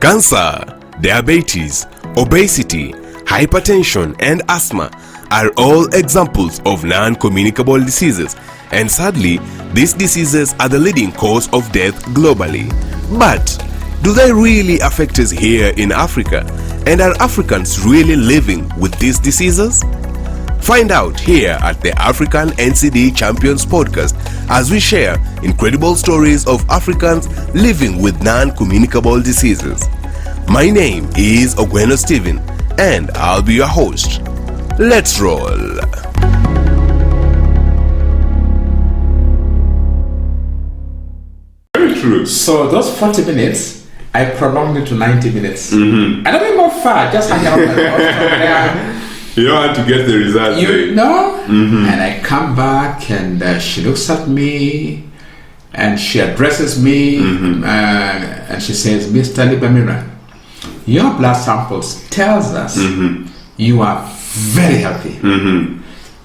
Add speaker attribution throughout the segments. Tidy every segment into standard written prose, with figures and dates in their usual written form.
Speaker 1: Cancer, diabetes, obesity, hypertension, and asthma are all examples of non-communicable diseases, and sadly, these diseases are the leading cause of death globally. But do they really affect us here in Africa? And are Africans really living with these diseases? Find out here at the African NCD Champions podcast as we share incredible stories of Africans living with non-communicable diseases. My name is Ogweno Stephen and I'll be your host. Let's roll.
Speaker 2: Very true.
Speaker 3: So those 40 minutes, I prolonged it to 90 minutes. And I didn't go far, just hang out.
Speaker 2: You don't want to get the results.
Speaker 3: You know? And I come back and she looks at me and she addresses me and she says, Mr. Libamira, your blood samples tells us you are very healthy.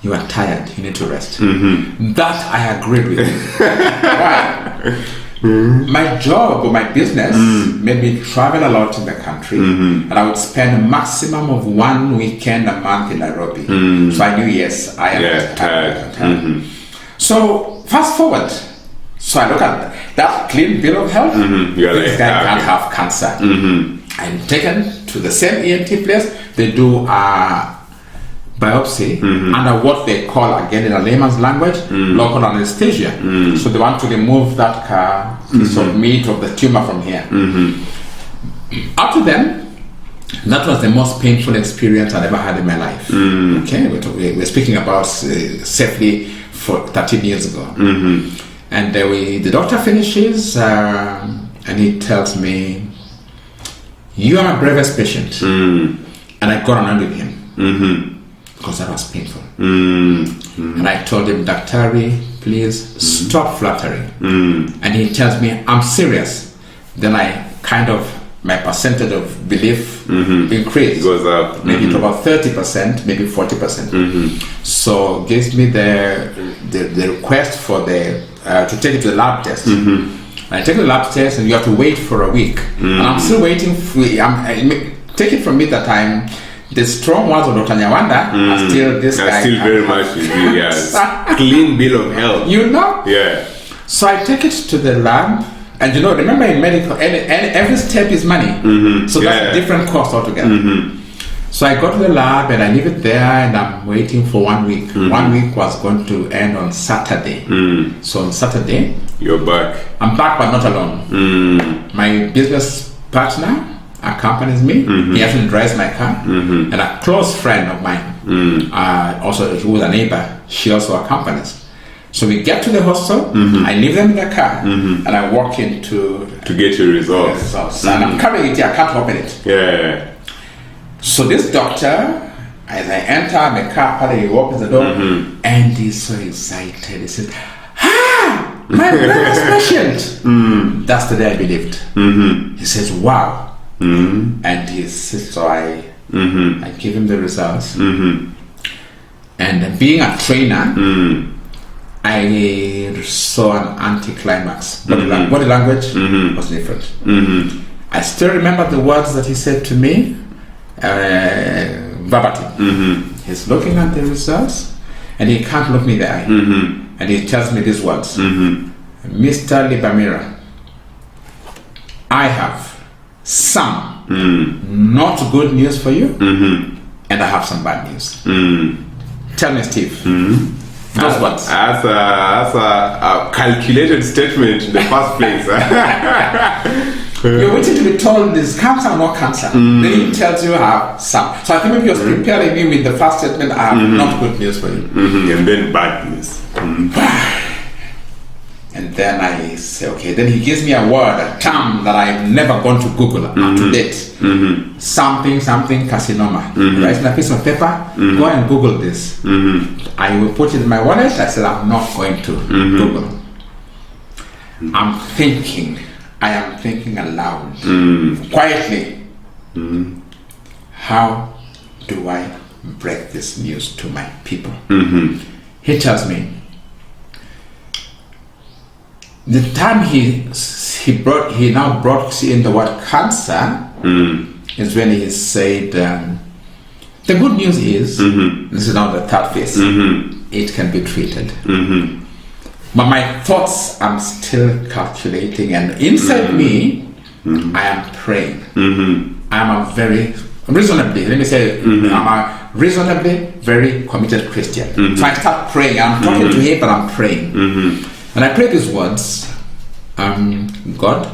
Speaker 3: You are tired, you need to rest. That I agree with you. Why? My job or my business made me travel a lot in the country, and I would spend a maximum of 1 weekend a month in Nairobi. So I knew, yes, I am tired. So fast forward. So I look at that clean bill of health. This guy can't have cancer. I'm taken to the same ENT place. They do a biopsy under what they call, again in a layman's language, local anesthesia. So they want to remove that piece of meat of the tumor from here. Up to then, that was the most painful experience I'd ever had in my life. Okay, we're speaking about safely for 13 years ago. And the doctor finishes and he tells me, you are my bravest patient. And I got on with him. Because that was painful. And I told him, Daktari, please stop flattering. And he tells me, I'm serious. Then my percentage of belief increased.
Speaker 2: Goes up.
Speaker 3: Maybe to about 30%, maybe 40%. So gives me the request for to take it to the lab test. I take the lab test and you have to wait for a week. And I'm still waiting take it from me that time. The strong words of Dr. Nyawanda are still this guy.
Speaker 2: Still very much with you, yes. Clean bill of health.
Speaker 3: You know?
Speaker 2: Yeah.
Speaker 3: So I take it to the lab, and remember in medical, every step is money. So that's a different cost altogether. So I go to the lab and I leave it there and I'm waiting for 1 week. 1 week was going to end on Saturday. So on Saturday,
Speaker 2: you're back.
Speaker 3: I'm back, but not alone. My business partner accompanies me. He actually drives my car, and a close friend of mine, also who was a neighbor, she also accompanies. So we get to the hostel. I leave them in the car, and I walk in to
Speaker 2: get your results.
Speaker 3: And I'm carrying it here. I can't open it.
Speaker 2: Yeah.
Speaker 3: So this doctor, as I enter the car, he opens the door, and he's so excited. He says, my brother's patient. That's the day I believed. He says, wow. And he says, so I give him the results. And being a trainer, I saw an anticlimax. Body language was different. I still remember the words that he said to me, verbatim. He's looking at the results, and he can't look me in the eye. And he tells me these words, Mr. Libamira, I have some not good news for you, and I have some bad news. Tell me, Steve. Those words.
Speaker 2: That's a calculated statement in the first place.
Speaker 3: You're waiting to be told this cancer or not cancer. Then he tells you I have some. So I think maybe you're preparing me with the first statement, I have not good news for you.
Speaker 2: And then bad news.
Speaker 3: And then I say, okay. Then he gives me a word, a term that I've never gone to Google up to date. Something carcinoma. Write in a piece of paper. Go and Google this. I will put it in my wallet. I said, I'm not going to Google. I am thinking aloud, quietly. How do I break this news to my people? He tells me, the time he now brought in the word cancer is when he said, the good news is, this is now the third phase, it can be treated. But my thoughts, I'm still calculating, and inside me, I am praying. I'm a very reasonably, let me say, I'm a reasonably very committed Christian. So I start praying. I'm talking to him, but I'm praying. And I pray these words, God,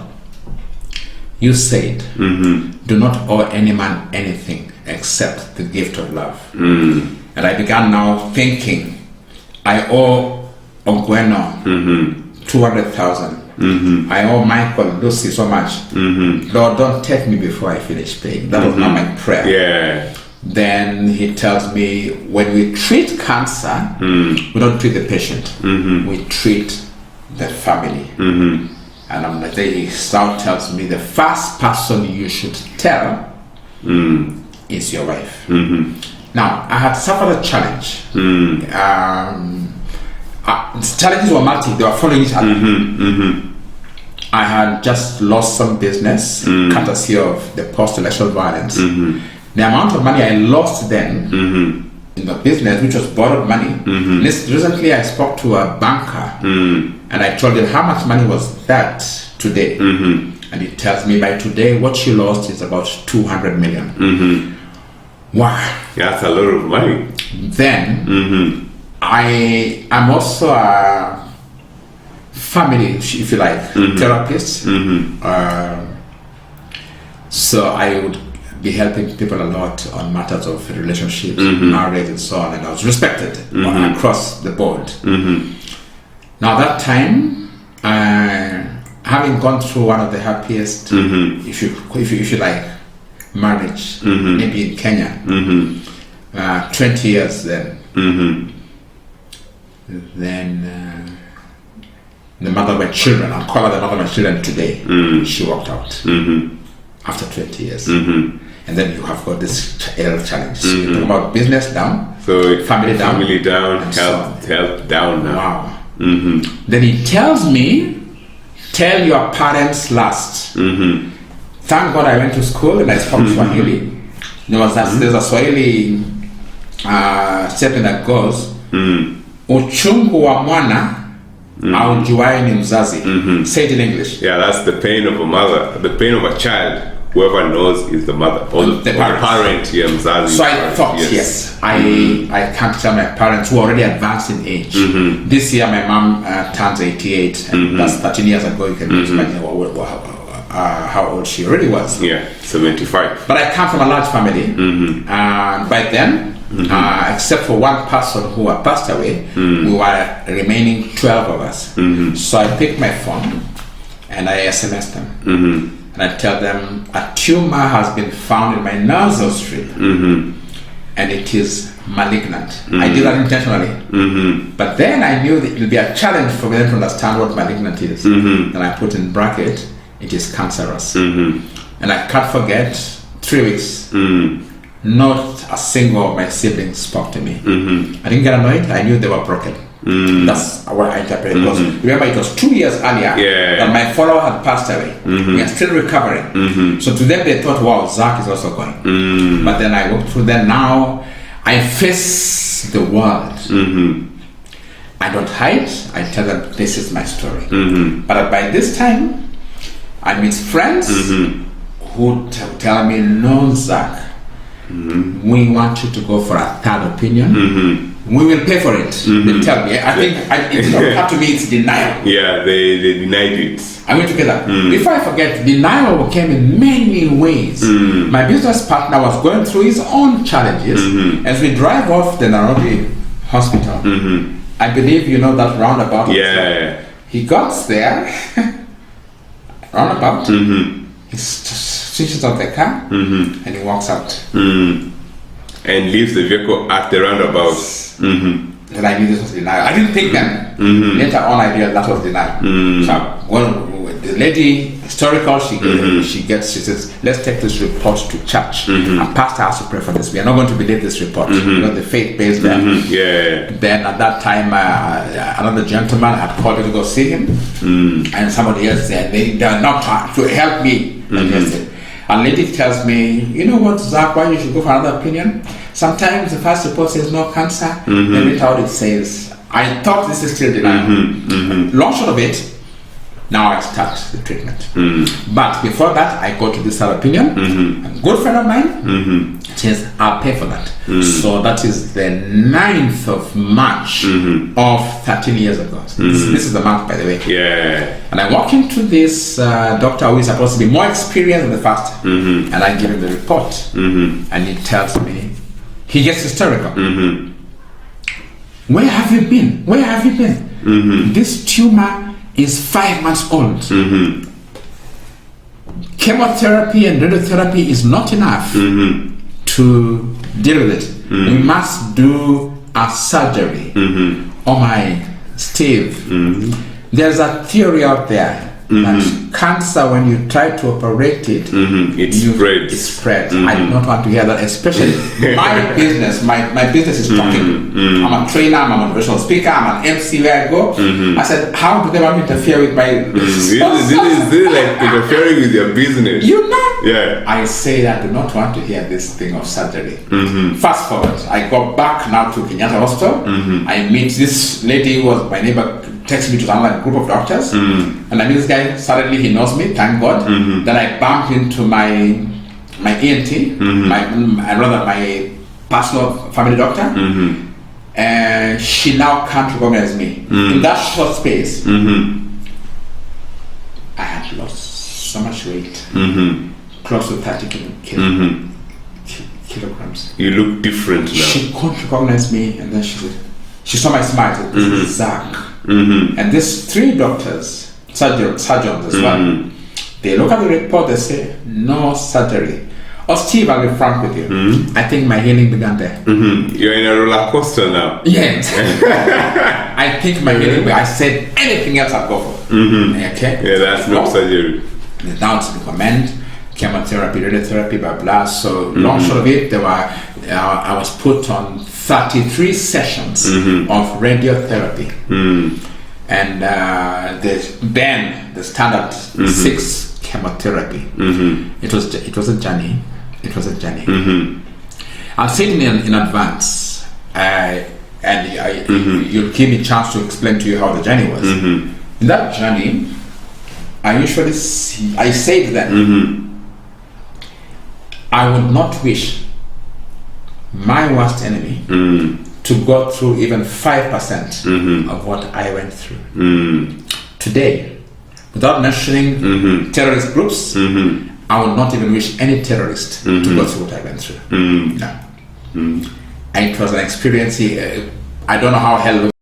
Speaker 3: you said, do not owe any man anything except the gift of love. And I began now thinking, I owe Ogweno 200,000. I owe Michael, Lucy so much. Lord, don't take me before I finish paying. That was not my prayer.
Speaker 2: Yeah.
Speaker 3: Then he tells me, when we treat cancer, we don't treat the patient. We treat the family. And I'm like, he now tells me the first person you should tell is your wife. Now, I had suffered a challenge. Challenges were multi, they were following each other. I had just lost some business, courtesy of the post-election violence. The amount of money I lost then in the business, which was borrowed money. Recently, I spoke to a banker and I told him how much money was that today. And he tells me by today, what you lost is about 200 million. Wow.
Speaker 2: Yeah, that's a lot of money.
Speaker 3: Then, I'm also a family, if you like, therapist. So I would be helping people a lot on matters of relationships, marriage, and so on. And I was respected across the board. Now that time, having gone through one of the happiest, if you like, marriage, maybe in Kenya, 20 years then. Then the mother of my children, I'll call her the mother of my children today, she walked out after 20 years. And then you have got this health challenge. You talk about business down,
Speaker 2: So
Speaker 3: family down,
Speaker 2: health down now.
Speaker 3: Wow. Then he tells me, tell your parents last. Thank God I went to school and I spoke Swahili. There's a Swahili statement that goes, uchungu wa mwana aujuaye ni mzazi. Say it in English.
Speaker 2: Yeah, that's the pain of a mother, the pain of a child. Whoever knows is the mother or the parent. Yeah, mzazi.
Speaker 3: So I thought, yes, I can't tell my parents who are already advanced in age. This year my mom turns 88, and that's 13 years ago. You can imagine how old she already was.
Speaker 2: Yeah, 75.
Speaker 3: But I come from a large family, and by then, except for one person who had passed away, we were remaining 12 of us. So I picked my phone and I SMS them. And I tell them, a tumor has been found in my nasal strip, and it is malignant. I did that intentionally. But then I knew that it would be a challenge for them to understand what malignant is. And I put in bracket, it is cancerous. And I can't forget, 3 weeks, not a single of my siblings spoke to me. I didn't get annoyed, I knew they were broken. That's what I interpreted. Because remember, it was 2 years earlier that my follower had passed away. We are still recovering. So to them, they thought, wow, Zach is also going. But then I walked through them. Now I face the world. I don't hide. I tell them, this is my story. But by this time, I meet friends who tell me, no, Zach, we want you to go for a third opinion. We will pay for it. They tell me. I think it's not up to me, it's denial.
Speaker 2: Yeah, they denied it.
Speaker 3: I went together. Before I forget, denial came in many ways. My business partner was going through his own challenges. As we drive off the Nairobi hospital, I believe you know that roundabout.
Speaker 2: Yeah.
Speaker 3: He got there, roundabout, he switches off the car, and he walks out.
Speaker 2: And leaves the vehicle at the roundabout.
Speaker 3: Then I knew this was denial. I didn't think that. Later on, I realized that was denial. So the lady historical. She says, let's take this report to church. And pastor has to pray for this. We are not going to believe this report. You know, the faith-based there. Then at that time, another gentleman had called me to go see him, and somebody else said they are not trying to help me. And lady tells me, you know what, Zach, why you should go for another opinion? Sometimes the first report says no cancer, and later on it says, I thought this is still denial. Long short of it, now I start the treatment. But before that, I go to this other opinion. A good friend of mine says, I'll pay for that. So that is the 9th of March of 13 years ago. This is the month, by the way. And I walk into this doctor who is supposed to be more experienced than the first, and I give him the report, and he tells me, he gets hysterical. Where have you been? Where have you been? This tumor is 5 months old. Chemotherapy and radiotherapy is not enough to deal with it. We must do a surgery. Oh my, Steve, there's a theory out there that cancer, when you try to operate it,
Speaker 2: it
Speaker 3: spreads. I do not want to hear that, especially my business. My business is talking. I'm a trainer, I'm a motivational speaker, I'm an MC where I go. I said, how do they want to interfere with my
Speaker 2: this is like interfering with your business.
Speaker 3: You know? I say I do not want to hear this thing of surgery. Fast forward, I go back now to Kenyatta Hospital. I meet this lady who was my neighbor, takes me to another group of doctors, and I meet this guy. Suddenly he knows me, thank God. Then I bumped into my ENT, my personal family doctor, and she now can't recognize me. In that short space, I had lost so much weight, close to 30 kilograms.
Speaker 2: You look different now.
Speaker 3: She couldn't recognize me, and then she said, she saw my smile, said, this is Zach. And these 3 doctors, surgeons as well, they look at the report, they say, no surgery. Oh, Steve, I'll be frank with you. I think my healing began there.
Speaker 2: You're in a roller coaster now.
Speaker 3: Yes. I think my healing began. I said, anything else I'll go for. Okay?
Speaker 2: Yeah, that's no surgery.
Speaker 3: Now to recommend chemotherapy, radiotherapy, blah. So long short of it, I was put on 33 sessions of radiotherapy. And then the standard 6 chemotherapy. It was a journey. I'll say it in advance, you'll give me a chance to explain to you how the journey was. In that journey, I say to them, I would not wish my worst enemy to go through even 5% of what I went through. Today, without mentioning terrorist groups, I would not even wish any terrorist to go through what I went through. No. And it was an experience, I don't know how hell looks.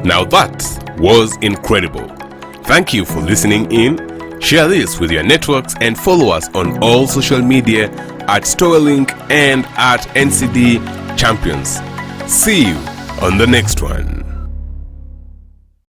Speaker 1: Now that was incredible. Thank you for listening in. Share this with your networks and follow us on all social media at Storelink and at NCD Champions. See you on the next one.